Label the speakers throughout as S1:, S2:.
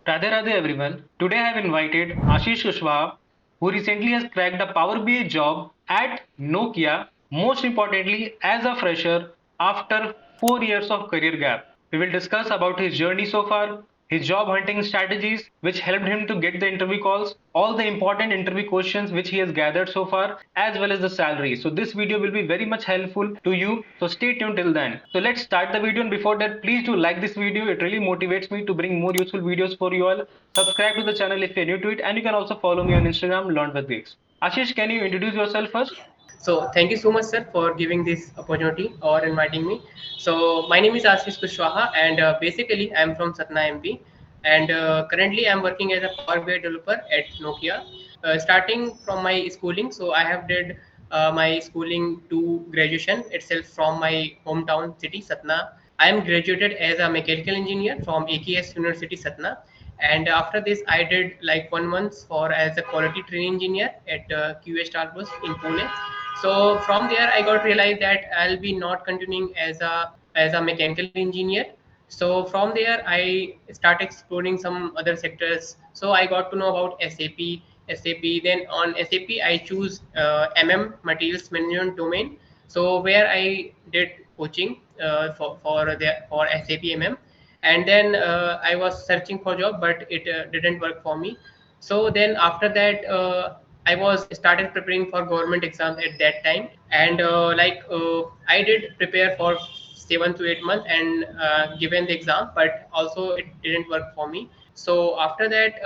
S1: Radhe Radhe everyone. Today I have invited Ashish Kushwaha, who recently has cracked a Power BI job at Nokia, most importantly as a fresher after 4 years of career gap. We will discuss about his journey so far, his job hunting strategies which helped him to get the interview calls, all the important interview questions which he has gathered so far, as well as the salary. So this video will be very much helpful to you. So stay tuned till then. So let's start the video, and before that, please do like this video. It really motivates me to bring more useful videos for you all. Subscribe to the channel if you're new to it, and you can also follow me on Instagram, Learn with Gigs. Ashish, can you introduce yourself first?
S2: So thank you so much, sir, for giving this opportunity or inviting me. So my name is Ashish Kushwaha, and basically I'm from Satna, MP, and currently I'm working as a Power BI developer at Nokia. Starting from my schooling, so I have did my schooling to graduation itself from my hometown city, Satna. I am graduated as a mechanical engineer from AKS University, Satna, and after this I did like 1 month for as a quality training engineer at QA Starbucks in Pune. So from there I got realized that I'll be not continuing as a mechanical engineer. So from there I started exploring some other sectors. So I got to know about SAP. Then on SAP I choose Materials Management domain. So where I did coaching for SAP and then I was searching for job, but it didn't work for me. So then after that I was started preparing for government exams at that time, and I did prepare for 7 to 8 months and given the exam, but also it didn't work for me. So after that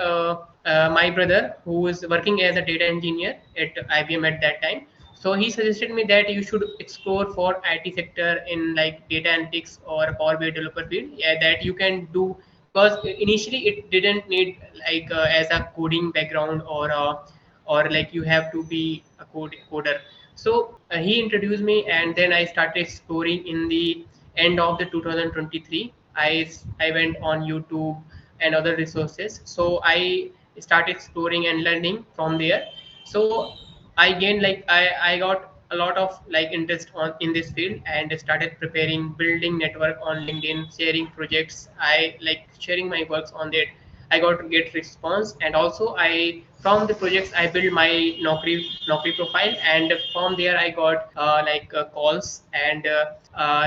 S2: my brother, who is working as a data engineer at IBM at that time, so he suggested me that you should explore for IT sector in like data analytics or Power BI developer field. Yeah, that you can do, because initially it didn't need like as a coding background or like you have to be a coder. So he introduced me, and then I started exploring in the end of the 2023. I went on YouTube and other resources. So I started exploring and learning from there. So I gained like I got a lot of like interest on in this field and started preparing, building network on LinkedIn, sharing projects. I like sharing my works on that. I got to get response, and also I from the projects I built my Naukri profile, and from there I got calls, and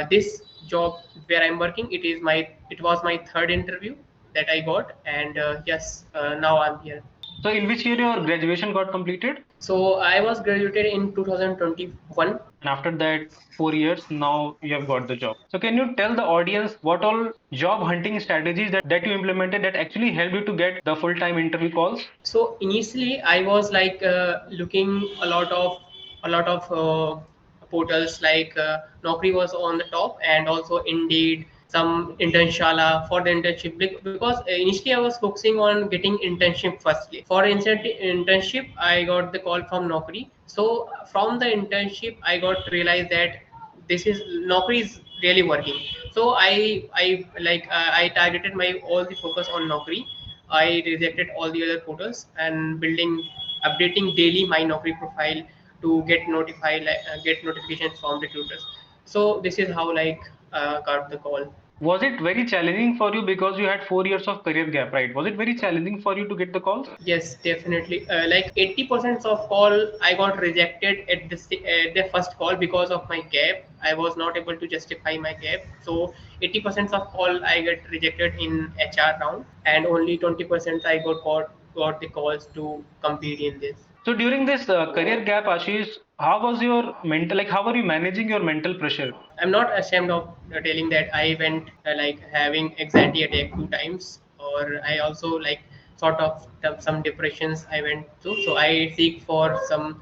S2: this job where I'm working, it was my third interview that I got, and yes, now I'm here.
S1: So in which year your graduation got completed?
S2: So I was graduated in 2021.
S1: And after that 4 years, now you have got the job. So can you tell the audience what all job hunting strategies that you implemented that actually helped you to get the full-time interview calls?
S2: So initially, I was like looking a lot of portals like Naukri was on the top, and also Indeed, some Internshala for the internship, because initially I was focusing on getting internship firstly. For internship, I got the call from Naukri. So from the internship, I got to realize that this is Naukri is really working. So I targeted my all the focus on Naukri. I rejected all the other portals and updating daily my Naukri profile to get notifications from recruiters. So this is how got the call.
S1: Was it very challenging for you because you had 4 years of career gap, right? Was it very challenging for you to get the calls?
S2: Yes, definitely. Like 80% of call I got rejected at the first call because of my gap. I was not able to justify my gap. So 80% of call I get rejected in HR round, and only 20% I got the calls to compete in this.
S1: So during this career gap, Ashish, how was your mental, like how are you managing your mental pressure?
S2: I'm not ashamed of telling that I went like having anxiety attack 2 times, or I also like sort of some depressions I went through. So I seek for some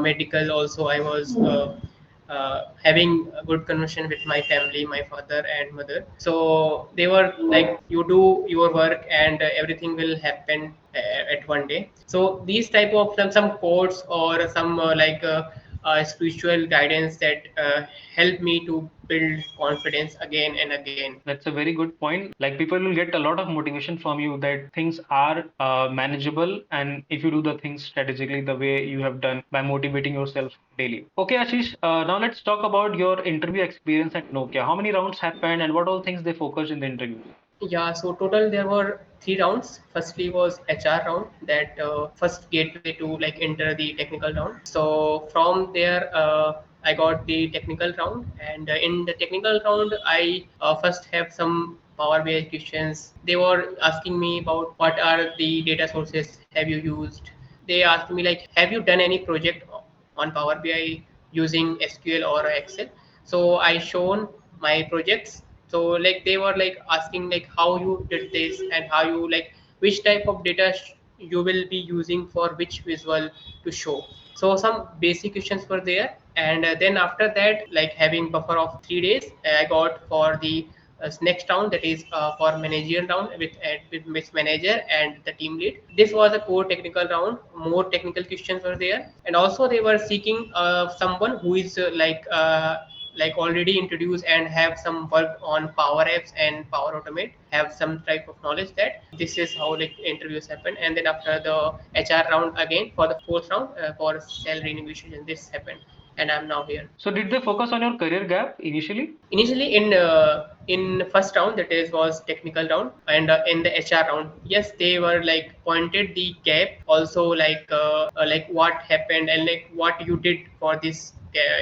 S2: medical. Also, I was having a good conversation with my family, my father and mother. So they were like, "You do your work, and everything will happen at one day." So these type of some quotes or some spiritual guidance that help me to build confidence again and again.
S1: That's a very good point. Like people will get a lot of motivation from you that things are manageable, and if you do the things strategically the way you have done by motivating yourself daily. Okay, Ashish. Now let's talk about your interview experience at Nokia. How many rounds happened, and what all things they focused in the interview?
S2: Yeah, so total there were three rounds. Firstly was HR round, that first gateway to like enter the technical round. So from there, I got the technical round, and in the technical round, I first have some Power BI questions. They were asking me about what are the data sources have you used. They asked me like, have you done any project on Power BI using SQL or Excel? So I shown my projects. So like they were like asking like how you did this and how you like which type of data you will be using for which visual to show. So some basic questions were there, and then after that, like having buffer of 3 days, I got for the next round, that is for managerial round with manager and the team lead. This was a core technical round. More technical questions were there, and also they were seeking someone who is like already introduced and have some work on Power Apps and Power Automate, have some type of knowledge that this is how like interviews happen. And then after the HR round again for the fourth round for salary negotiation, this happened, and I'm now here.
S1: So did they focus on your career gap initially?
S2: Initially in first round, that is was technical round, and in the HR round, yes, they were like pointed the gap also, like what happened and like what you did for this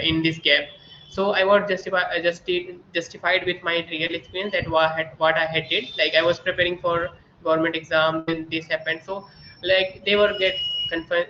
S2: in this gap. So I was justified with my real experience that what I had did. Like I was preparing for government exam, then this happened. So like they were get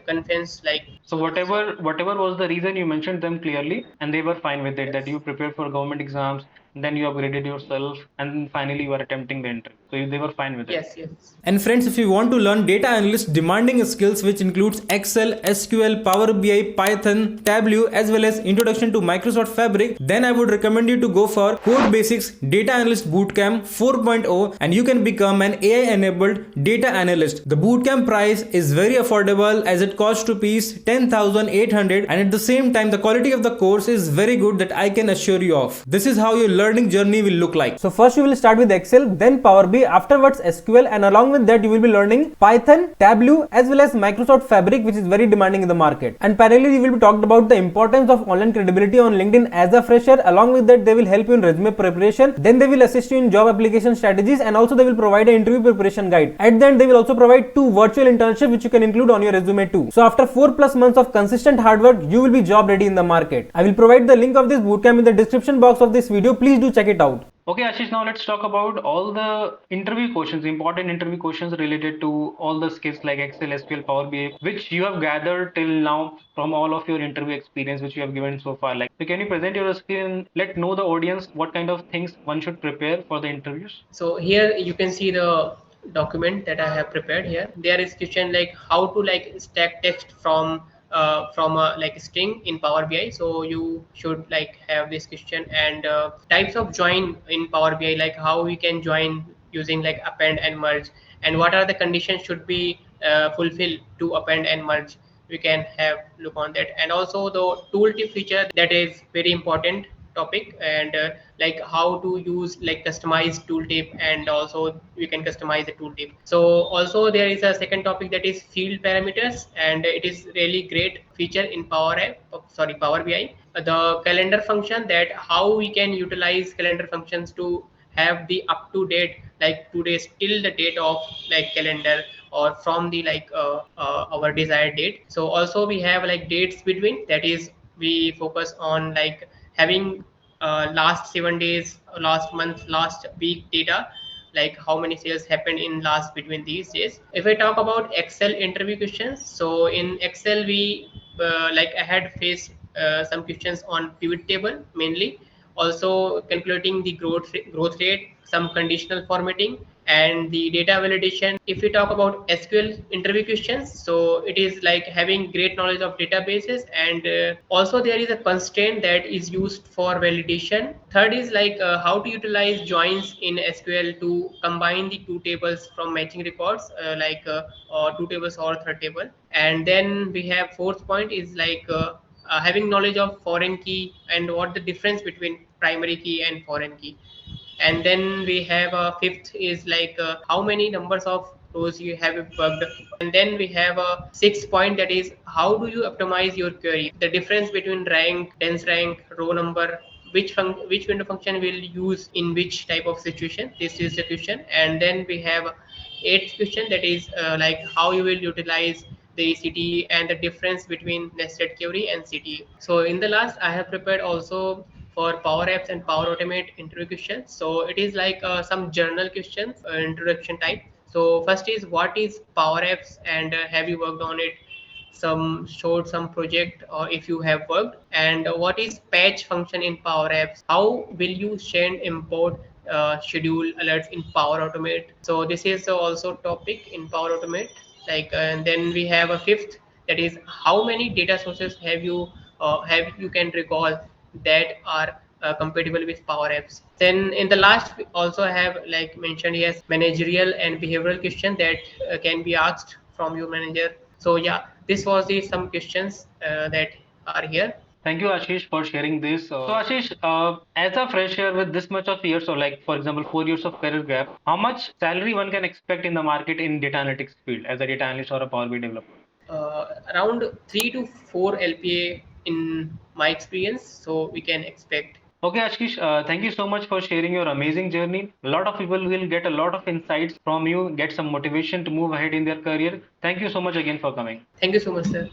S2: convinced like,
S1: So
S2: so this is how.
S1: whatever was the reason, you mentioned them clearly, and they were fine with it. That
S2: Yes.
S1: you prepared for government exams, then you upgraded yourself, and finally you are attempting the interview. So they were fine with it.
S2: Yes, yes.
S3: And friends, if you want to learn data analyst demanding skills which includes Excel, SQL, Power BI, Python, Tableau as well as introduction to Microsoft Fabric, then I would recommend you to go for Codebasics Data Analyst Bootcamp 4.0 and you can become an AI enabled data analyst. The bootcamp price is very affordable as it costs rupees 10,800 and at the same time the quality of the course is very good, that I can assure you of. This is how your learning journey will look like. So first you will start with Excel, then Power BI, afterwards SQL, and along with that you will be learning Python, Tableau as well as Microsoft Fabric, which is very demanding in the market. And parallelly you will be talked about the importance of online credibility on LinkedIn as a fresher. Along with that they will help you in resume preparation, then they will assist you in job application strategies, and also they will provide an interview preparation guide. At the end they will also provide 2 virtual internships which you can include on your resume too. So after 4+ months of consistent hard work, you will be job ready in the market. I will provide the link of this bootcamp in the description box of this video. Please do check it out.
S1: Okay, Ashish, now let's talk about all the interview questions, important interview questions related to all the skills like Excel, SQL, Power BI, which you have gathered till now from all of your interview experience which you have given so far. Like, so can you present your skill and let know the audience what kind of things one should prepare for the interviews?
S2: So here you can see the document that I have prepared here. There is question like how to like stack text from a like string in Power BI. So you should like have this question, and types of join in Power BI, like how we can join using like append and merge, and what are the conditions should be fulfilled to append and merge. We can have look on that, and also the tooltip feature, that is very important topic, and like how to use like customized tooltip, and also we can customize the tooltip. So also there is a second topic, that is field parameters, and it is really great feature in Power BI. The calendar function, that how we can utilize calendar functions to have the up to date, like today's till the date of like calendar, or from the our desired date. So also we have like dates between, that is we focus on like having last 7 days, last month, last week data, like how many sales happened in last between these days. If I talk about Excel interview questions, so in Excel we like I had faced some questions on pivot table mainly, also calculating the growth rate, some conditional formatting, and the data validation. If we talk about SQL interview questions, so it is like having great knowledge of databases, and also there is a constraint that is used for validation. Third is like how to utilize joins in SQL to combine the two tables from matching records, or two tables or third table. And then we have fourth point is having knowledge of foreign key and what the difference between primary key and foreign key. And then we have a fifth is how many numbers of rows you have worked. And then we have a sixth point, that is how do you optimize your query, the difference between rank, dense rank, row number, which window function will use in which type of situation. This is the question. And then we have eighth question, that is like how you will utilize the CTE and the difference between nested query and CTE. So in the last, I have prepared also for Power Apps and Power Automate interview questions. So it is like some journal questions, introduction type. So first is, what is Power Apps and have you worked on it? Some showed some project, or if you have worked, and what is patch function in Power Apps, how will you send, import, schedule alerts in Power Automate. So this is also topic in Power Automate. Like and then we have a fifth, that is how many data sources have you can recall that are compatible with Power Apps. Then in the last, we also have like mentioned, yes, managerial and behavioral question that can be asked from your manager. So yeah, this was the some questions that are here.
S1: Thank you, Ashish, for sharing this. So, Ashish, as a fresher with this much of years, or like for example, 4 years of career gap, how much salary one can expect in the market in data analytics field as a data analyst or a Power BI developer?
S2: Around 3 to 4 LPA in my experience, so we can expect.
S1: Okay, Ashish, thank you so much for sharing your amazing journey. A lot of people will get a lot of insights from you, get some motivation to move ahead in their career. Thank you so much again for coming.
S2: Thank you so much, sir.